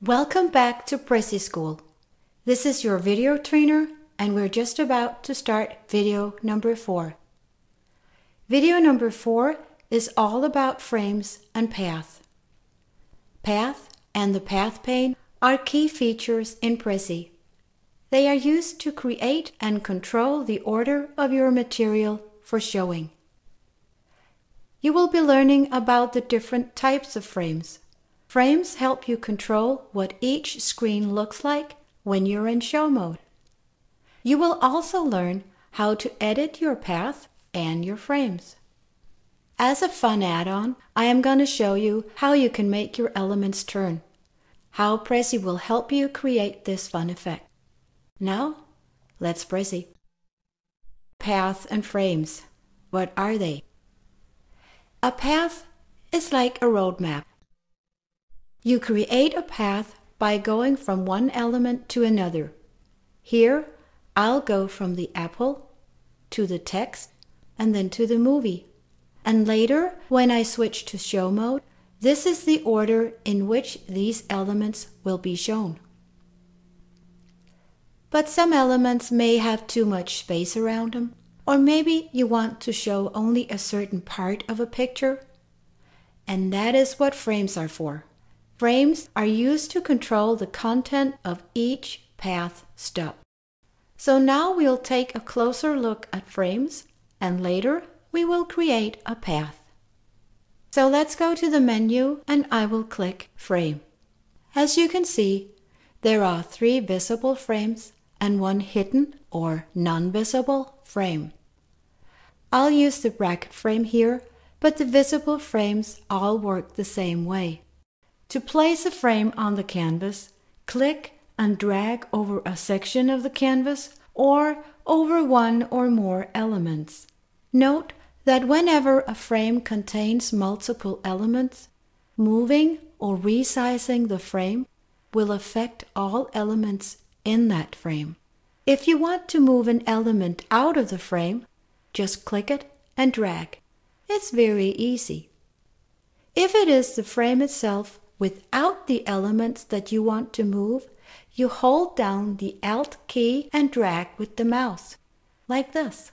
Welcome back to Prezi School. This is your video trainer and we're just about to start video number 4. Video number 4 is all about frames and path. Path and the path pane are key features in Prezi. They are used to create and control the order of your material for showing. You will be learning about the different types of frames. Frames help you control what each screen looks like when you're in show mode. You will also learn how to edit your path and your frames. As a fun add-on, I am going to show you how you can make your elements turn, how Prezi will help you create this fun effect. Now, let's Prezi. Path and frames. What are they? A path is like a road map. You create a path by going from one element to another. Here, I'll go from the apple to the text and then to the movie. And later, when I switch to show mode, this is the order in which these elements will be shown. But some elements may have too much space around them, or maybe you want to show only a certain part of a picture. And that is what frames are for. Frames are used to control the content of each path stop. So now we'll take a closer look at frames and later we will create a path. So let's go to the menu and I will click Frame. As you can see, there are 3 visible frames and 1 hidden or non-visible frame. I'll use the bracket frame here, but the visible frames all work the same way. To place a frame on the canvas, click and drag over a section of the canvas or over one or more elements. Note that whenever a frame contains multiple elements, moving or resizing the frame will affect all elements in that frame. If you want to move an element out of the frame, just click it and drag. It's very easy. If it is the frame itself, without the elements that you want to move, you hold down the Alt key and drag with the mouse, like this.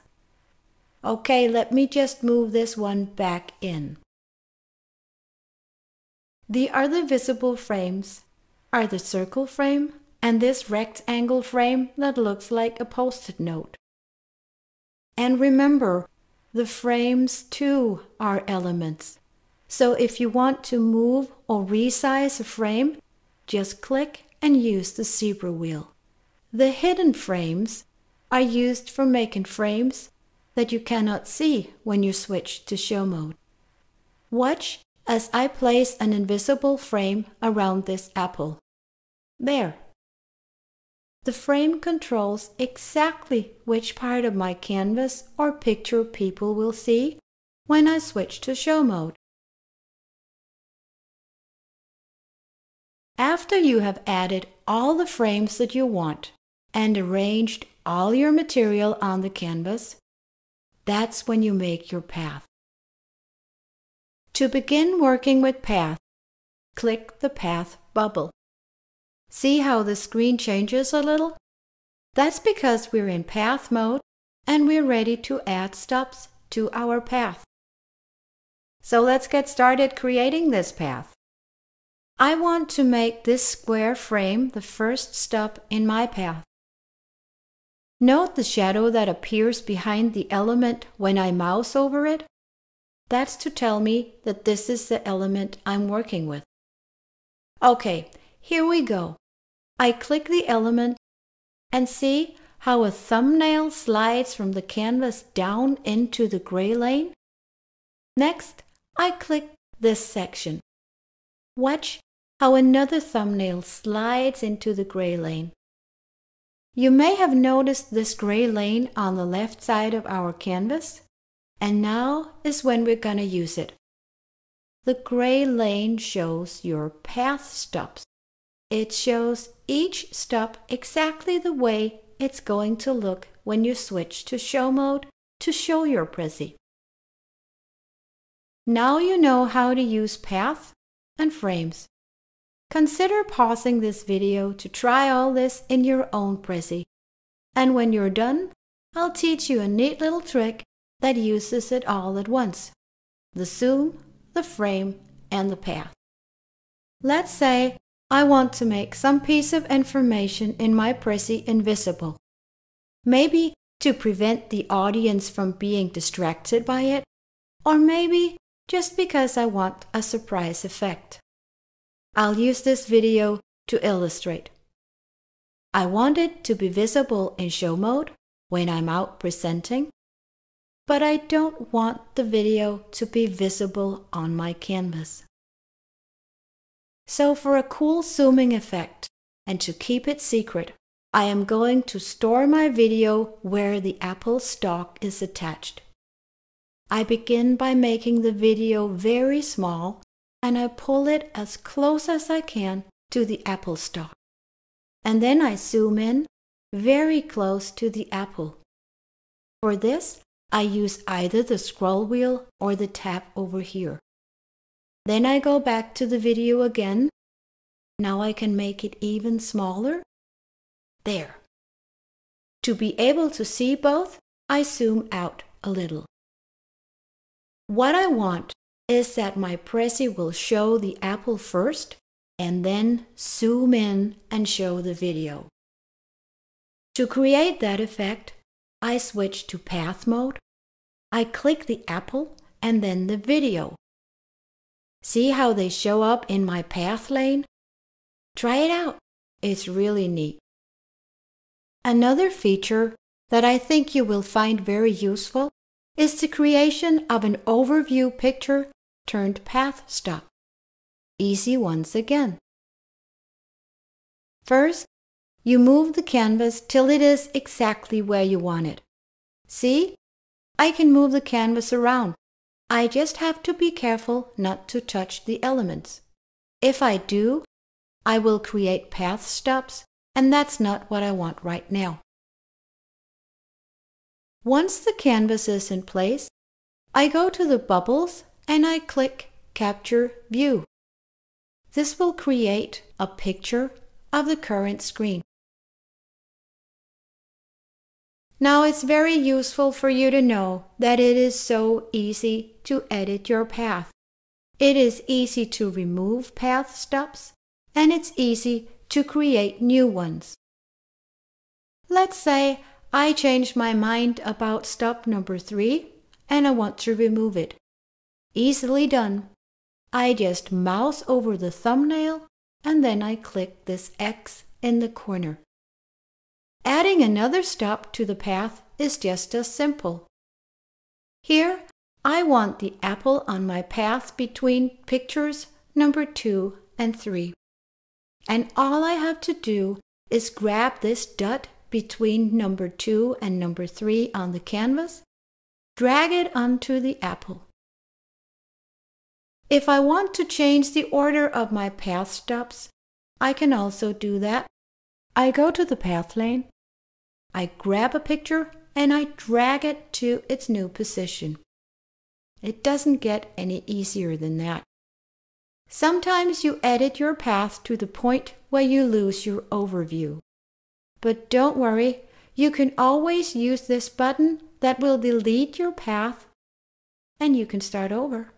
Okay, let me just move this one back in. The other visible frames are the circle frame and this rectangle frame that looks like a post-it note. And remember, the frames too are elements. So if you want to move or resize a frame, just click and use the zebra wheel. The hidden frames are used for making frames that you cannot see when you switch to show mode. Watch as I place an invisible frame around this apple. There. The frame controls exactly which part of my canvas or picture people will see when I switch to show mode. After you have added all the frames that you want and arranged all your material on the canvas, that's when you make your path. To begin working with path, click the path bubble. See how the screen changes a little? That's because we're in path mode and we're ready to add stops to our path. So let's get started creating this path. I want to make this square frame the first stop in my path. Note the shadow that appears behind the element when I mouse over it. That's to tell me that this is the element I'm working with. Okay, here we go. I click the element and see how a thumbnail slides from the canvas down into the gray lane. Next, I click this section. Watch how another thumbnail slides into the gray lane. You may have noticed this gray lane on the left side of our canvas, and now is when we're going to use it. The gray lane shows your path stops. It shows each stop exactly the way it's going to look when you switch to show mode to show your Prezi. Now you know how to use path and frames. Consider pausing this video to try all this in your own Prezi. And when you're done, I'll teach you a neat little trick that uses it all at once: the zoom, the frame, and the path. Let's say I want to make some piece of information in my Prezi invisible. Maybe to prevent the audience from being distracted by it, or maybe just because I want a surprise effect. I'll use this video to illustrate. I want it to be visible in show mode when I'm out presenting, but I don't want the video to be visible on my canvas. So for a cool zooming effect, and to keep it secret, I am going to store my video where the apple stalk is attached. I begin by making the video very small, and I pull it as close as I can to the apple stalk. And then I zoom in very close to the apple. For this, I use either the scroll wheel or the tab over here. Then I go back to the video again. Now I can make it even smaller. There. To be able to see both, I zoom out a little. What I want is that my Prezi will show the apple first and then zoom in and show the video. To create that effect, I switch to path mode. I click the apple and then the video. See how they show up in my path lane? Try it out. It's really neat. Another feature that I think you will find very useful is the creation of an overview picture turned path stop. Easy once again. First, you move the canvas till it is exactly where you want it. See? I can move the canvas around. I just have to be careful not to touch the elements. If I do, I will create path stops, and that's not what I want right now. Once the canvas is in place, I go to the bubbles and I click Capture View. This will create a picture of the current screen. Now it's very useful for you to know that it is so easy to edit your path. It is easy to remove path stops, and it's easy to create new ones. Let's say I change my mind about stop number 3 and I want to remove it. Easily done. I just mouse over the thumbnail and then I click this X in the corner. Adding another stop to the path is just as simple. Here, I want the apple on my path between pictures number 2 and 3. And all I have to do is grab this dot between number 2 and number 3 on the canvas, drag it onto the apple. If I want to change the order of my path stops, I can also do that. I go to the path lane, I grab a picture and I drag it to its new position. It doesn't get any easier than that. Sometimes you edit your path to the point where you lose your overview. But don't worry, you can always use this button that will delete your path and you can start over.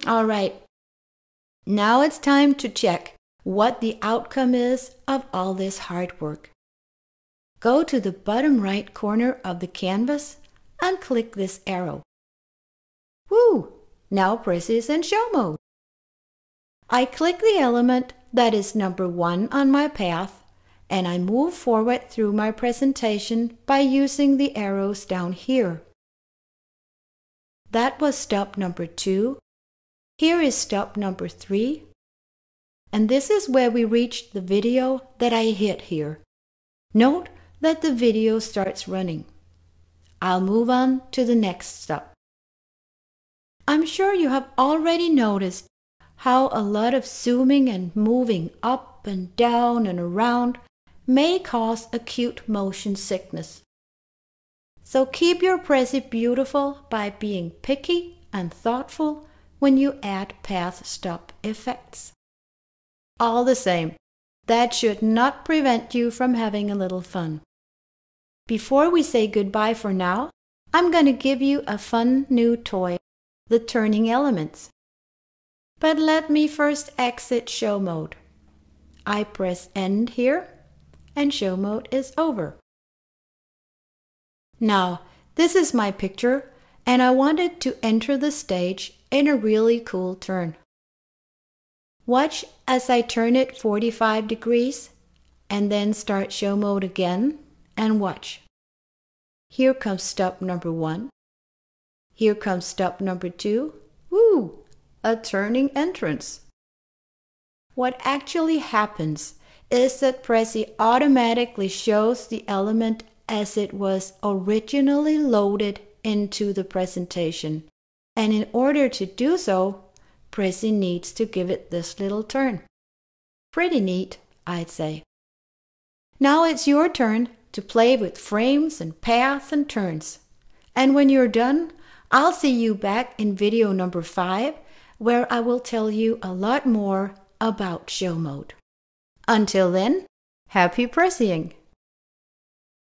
All right, now it's time to check what the outcome is of all this hard work. Go to the bottom right corner of the canvas and click this arrow. Woo! Now Prezi is in show mode. I click the element that is number 1 on my path and I move forward through my presentation by using the arrows down here. That was stop number 2. Here is stop number 3. And this is where we reached the video that I hit here. Note that the video starts running. I'll move on to the next stop. I'm sure you have already noticed how a lot of zooming and moving up and down and around may cause acute motion sickness. So keep your Prezi beautiful by being picky and thoughtful when you add path stop effects. All the same, that should not prevent you from having a little fun. Before we say goodbye for now, I'm going to give you a fun new toy, the turning elements. But let me first exit show mode. I press end here, and show mode is over. Now, this is my picture, and I wanted to enter the stage in a really cool turn. Watch as I turn it 45 degrees, and then start show mode again, and watch. Here comes stop number 1. Here comes stop number 2. Woo! A turning entrance. What actually happens is that Prezi automatically shows the element as it was originally loaded into the presentation. And in order to do so, Prezi needs to give it this little turn. Pretty neat, I'd say. Now it's your turn to play with frames and paths and turns. And when you're done, I'll see you back in video number 5, where I will tell you a lot more about show mode. Until then, happy Preziing!